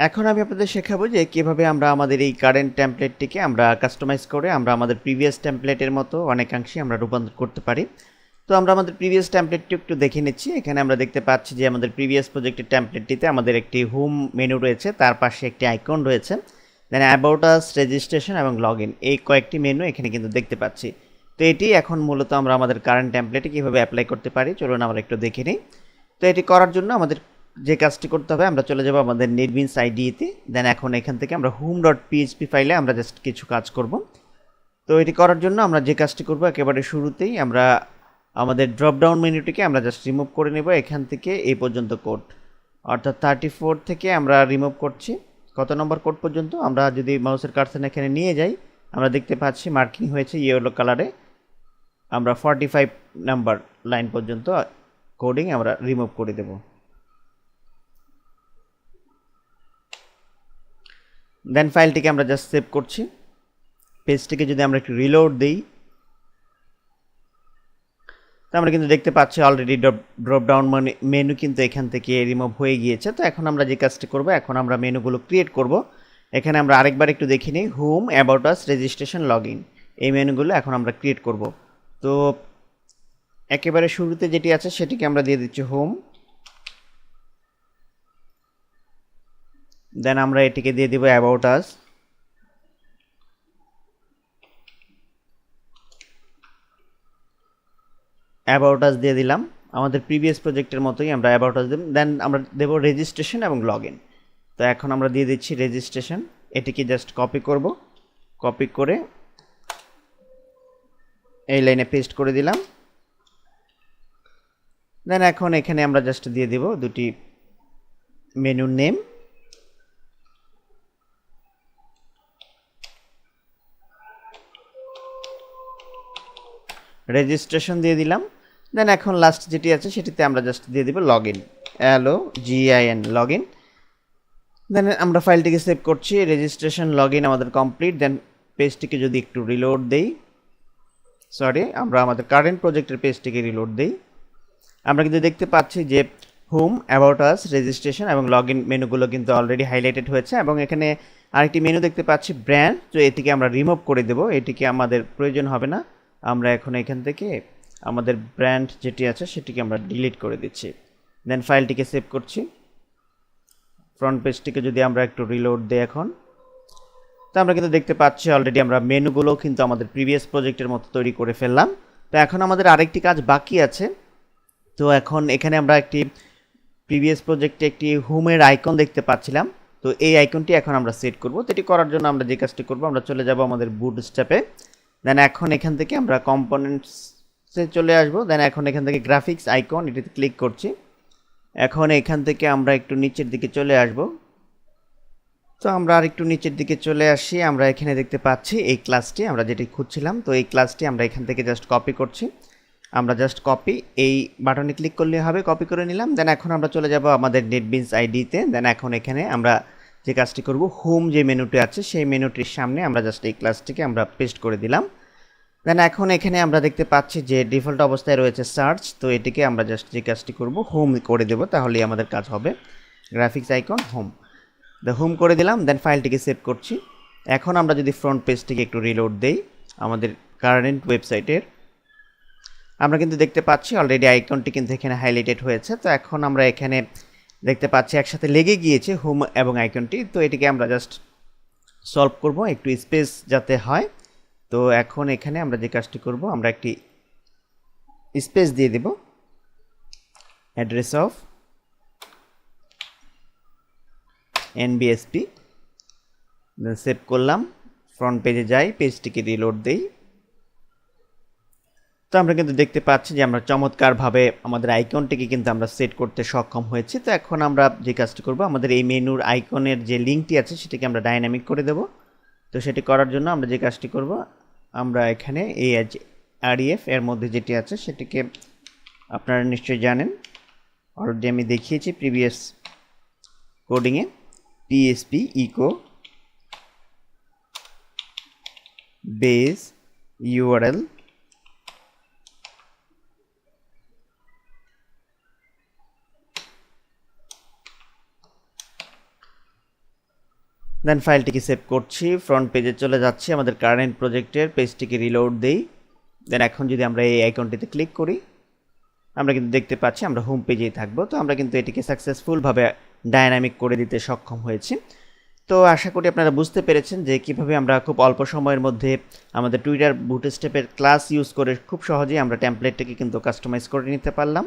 এখন আমি আপনাদের শেখাবো যে কিভাবে আমরা আমাদের এই কারেন্ট টেমপ্লেটটিকে আমরা কাস্টমাইজ করে আমরা আমাদের প্রিভিয়াস টেমপ্লেটের মতো অনেকাংশে আমরা রূপান্তর করতে পারি। তো আমরা আমাদের প্রিভিয়াস টেমপ্লেটটি একটু দেখে নিচ্ছি। এখানে আমরা দেখতে পাচ্ছি যে আমাদের প্রিভিয়াস প্রজেক্টের টেমপ্লেটটিতে আমাদের একটি হোম মেনু রয়েছে, তার পাশে একটি আইকন রয়েছে, দেন অ্যাবাউট আস, রেজিস্ট্রেশন এবং লগ ইন, এই কয়েকটি মেনু এখানে কিন্তু দেখতে পাচ্ছি। তো এটি এখন মূলত আমরা আমাদের কারেন্ট টেমপ্লেটে কীভাবে অ্যাপ্লাই করতে পারি চলুন আমরা একটু দেখে নিই। তো এটি করার জন্য আমাদের যে কাজটি করতে হবে, আমরা চলে যাব আমাদের নেটবিনস আইডিতে, দেন এখন এখান থেকে আমরা home.php ফাইলে আমরা জাস্ট কিছু কাজ করব। তো এটি করার জন্য আমরা যে কাজটি করব, একেবারে শুরুতেই আমরা আমাদের ড্রপ ডাউন মেনুটিকে আমরা জাস্ট রিমুভ করে নেব এখান থেকে এই পর্যন্ত কোড, অর্থাৎ 34 থেকে আমরা রিমুভ করছি কত নম্বর কোড পর্যন্ত। আমরা যদি মাউসের কার্সর এখানে নিয়ে যাই আমরা দেখতে পাচ্ছি মার্কিং হয়েছে ইয়েলো কালারে, আমরা 45 নাম্বার লাইন পর্যন্ত কোডিং আমরা রিমুভ করে দেব। দেন ফাইলটিকে আমরা জাস্ট সেভ করছি। পেজটিকে যদি আমরা একটু রিলোড দিই তো আমরা কিন্তু দেখতে পাচ্ছি অলরেডি ড্রপ ডাউন মেনু কিন্তু এখান থেকে রিমুভ হয়ে গিয়েছে। তো এখন আমরা যে কাজটি করব, এখন আমরা মেনুগুলো ক্রিয়েট করব। এখানে আমরা আরেকবার একটু দেখে নিই, home, about us, registration, log in, এই মেনুগুলো এখন আমরা ক্রিয়েট করব। তো একেবারে শুরুতে যেটি আছে সেটিকে আমরা দিয়ে দিচ্ছি হোম, দেন আমরা এটিকে দিয়ে দিব অ্যাবাউট আস, অ্যাবাউট আস দিয়ে দিলাম, আমাদের প্রিভিয়াস প্রজেক্টের মতোই আমরা অ্যাবাউট আস দেব, দেন আমরা দেব রেজিস্ট্রেশন এবং লগ ইন। তো এখন আমরা দিয়ে দিচ্ছি রেজিস্ট্রেশন, এটিকে জাস্ট কপি করব, কপি করে এই লাইনে পেস্ট করে দিলাম। দেন এখন এখানে আমরা জাস্ট দিয়ে দিব দুটি মেনুর নেম, রেজিস্ট্রেশন দিয়ে দিলাম। দেন এখন লাস্ট যেটি আছে সেটিতে আমরা জাস্ট দিয়ে দিব log in, LOGIN, log in. Then আমরা ফাইলটিকে সেভ করছি, রেজিস্ট্রেশন লগ ইন আমাদের কমপ্লিট। দেন পেজটিকে যদি একটু রিলোড দেই, সরি আমরা আমাদের কারেন্ট প্রজেক্টের পেজটিকে রিলোড দেই, আমরা কিন্তু দেখতে পাচ্ছি যে হোম, অ্যাবাউট আস, রেজিস্ট্রেশন এবং লগ ইন মেনুগুলো কিন্তু অলরেডি হাইলাইটেড হয়েছে। এবং এখানে আরেকটি মেনু দেখতে পাচ্ছি ব্র্যান্ড, তো এটিকে আমরা রিমুভ করে দেব, এটিকে আমাদের প্রয়োজন হবে না। আমরা এখন এখান থেকে আমাদের ব্র্যান্ড যেটি আছে সেটিকে আমরা ডিলিট করে দিচ্ছি। দেন ফাইলটিকে সেভ করছি। ফ্রন্ট পেজটিকে যদি আমরা একটু রিলোড দিই এখন, তো আমরা কিন্তু দেখতে পাচ্ছি অলরেডি আমরা মেনুগুলো কিন্তু আমাদের প্রিভিয়াস প্রজেক্টের মতো তৈরি করে ফেললাম। তো এখন আমাদের আরেকটি কাজ বাকি আছে। তো এখন এখানে আমরা একটি প্রিভিয়াস প্রজেক্টে একটি হোমের আইকন দেখতে পাচ্ছিলাম, তো এই আইকনটি এখন আমরা সেট করব। তো এটি করার জন্য আমরা যে কাজটি করব, আমরা চলে যাব আমাদের বুটস্ট্র্যাপে, দেন এখন এখান থেকে আমরা কম্পোনেন্টসে চলে আসব। দেন এখন এখান থেকে গ্রাফিক্স আইকন, এটিতে ক্লিক করছি। এখন এখান থেকে আমরা একটু নিচের দিকে চলে আসব। তো আমরা আর একটু নিচের দিকে চলে আসি, আমরা এখানে দেখতে পাচ্ছি এই ক্লাসটি আমরা যেটি খুঁজছিলাম, তো এই ক্লাসটি আমরা এখান থেকে জাস্ট কপি করছি। আমরা জাস্ট কপি, এই বাটনে ক্লিক করলে হবে, কপি করে নিলাম। দেন এখন আমরা চলে যাব আমাদের নেটবিনস আইডিতে। দেন এখন এখানে আমরা যে কাজটি করব, হোম যে মেনুটি আছে সেই মেনুটির সামনে আমরা জাস্ট এই ক্লাসটিকে আমরা পেস্ট করে দিলাম। দেন এখন এখানে আমরা দেখতে পাচ্ছি যে ডিফল্ট অবস্থায় রয়েছে সার্চ, তো এটিকে আমরা জাস্ট যে কাজটি করব হোম করে দেব, তাহলেই আমাদের কাজ হবে। গ্রাফিক্স আইকন হোম, হোম করে দিলাম। দেন ফাইলটিকে সেভ করছি। এখন আমরা যদি ফ্রন্ট পেজটিকে একটু রিলোড দেই আমাদের কারেন্ট ওয়েবসাইটের, আমরা কিন্তু দেখতে পাচ্ছি অলরেডি আইকনটি কিন্তু এখানে হাইলাইটেড হয়েছে। তো এখন আমরা এখানে দেখতে পাচ্ছি একসাথে লেগে গিয়েছে হোম এবং আইকনটি, তো এটিকে আমরা জাস্ট সলভ করব একটু স্পেস যাতে হয়। তো এখন এখানে আমরা যে কাজটি করব, আমরা একটি স্পেস দিয়ে দেব, অ্যাড্রেস অফ NBSP, সেভ করলাম। ফ্রন্ট পেজে যাই, পেজটিকে রিলোড দেই। তো আমরা কিন্তু দেখতে পাচ্ছি যে আমরা চমৎকারভাবে আমাদের আইকনটিকে কিন্তু আমরা সেট করতে সক্ষম হয়েছি। তো এখন আমরা যে কাজটি করব, আমাদের এই মেনুর আইকনের যে লিঙ্কটি আছে সেটিকে আমরা ডাইনামিক করে দেব। তো সেটি করার জন্য আমরা যে কাজটি করব, আমরা এখানে এই REF এর মধ্যে যেটি আছে সেটিকে আপনারা নিশ্চয়ই জানেন, অলরেডি আমি দেখিয়েছি প্রিভিয়াস কোডিংয়ে, PHP echo base URL then ফাইলটিকে সেভ করছি, ফ্রন্ট পেজে চলে যাচ্ছি, আমাদের কারেন্ট প্রজেক্টের পেজটিকে রিলোড দেই। দেন এখন যদি আমরা এই আইকনটিতে ক্লিক করি, আমরা কিন্তু দেখতে পাচ্ছি আমরা হোম পেজেই থাকবো। তো আমরা কিন্তু এটিকে সাকসেসফুলভাবে ডায়নামিক করে দিতে সক্ষম হয়েছি। তো আশা করি আপনারা বুঝতে পেরেছেন যে কীভাবে আমরা খুব অল্প সময়ের মধ্যে আমাদের টুইটার বুটস্ট্র্যাপের ক্লাস ইউজ করে খুব সহজেই আমরা টেমপ্লেটটাকে কিন্তু কাস্টমাইজ করে নিতে পারলাম।